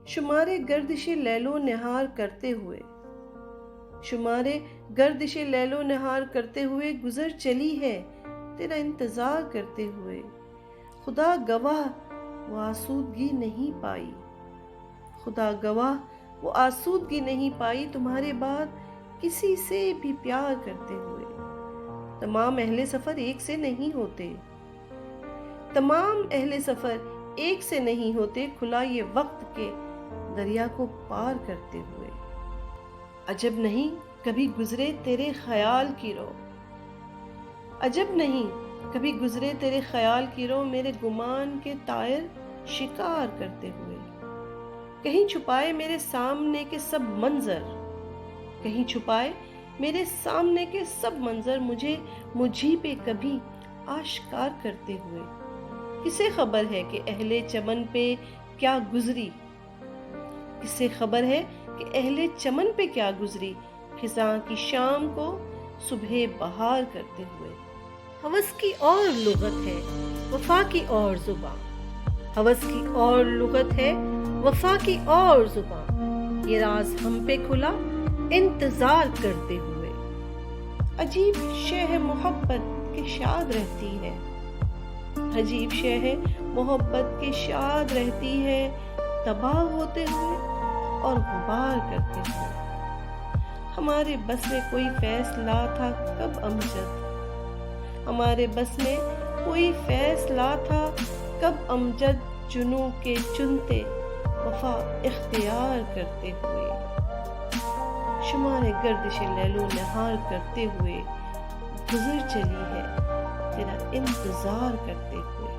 شمارے گردش لیل و نہار کرتے ہوئے، شمارے گردش لیل و نہار کرتے ہوئے گزر چلی ہے تیرا انتظار کرتے ہوئے۔ خدا گواہ وہ آسودگی نہیں پائی، خدا گواہ وہ آسودگی نہیں پائی تمہارے بعد کسی سے بھی پیار کرتے ہوئے۔ تمام اہل سفر ایک سے نہیں ہوتے، تمام اہل سفر ایک سے نہیں ہوتے، کھلا یہ وقت کے دریا کو پار کرتے ہوئے۔ عجب نہیں کبھی گزرے تیرے خیال کی رو، عجب نہیں کبھی گزرے تیرے خیال کی رو، میرے گمان کے طائر شکار کرتے ہوئے۔ کہیں چھپائے میرے سامنے کے سب منظر، کہیں چھپائے میرے سامنے کے سب منظر، مجھے مجھی پہ کبھی آشکار کرتے ہوئے۔ کسے خبر ہے کہ اہل چمن پہ کیا گزری، کسے خبر ہے کہ اہل چمن پہ کیا گزری، خزاں کی شام کو صبح بہار کرتے ہوئے۔ ہوس کی اور لغت ہے وفا کی اور زباں، ہوس کی اور لغت ہے وفا کی اور زباں، یہ راز ہم پہ کھلا انتظار کرتے ہوئے۔ عجیب شے ہے محبت کہ شاد رہتی ہے، عجیب شے ہے محبت کہ شاد رہتی ہے، تباہ ہوتے ہوئے اور غبار کرتے ہوئے۔ ہمارے بس میں کوئی فیصلہ تھا کب امجد، ہمارے بس میں کوئی فیصلہ تھا کب امجد، چنوں کے چنتے وفا اختیار کرتے ہوئے۔ شمارے گردش لیل و نہار کرتے ہوئے گزر چلی ہے تیرا انتظار کرتے ہوئے۔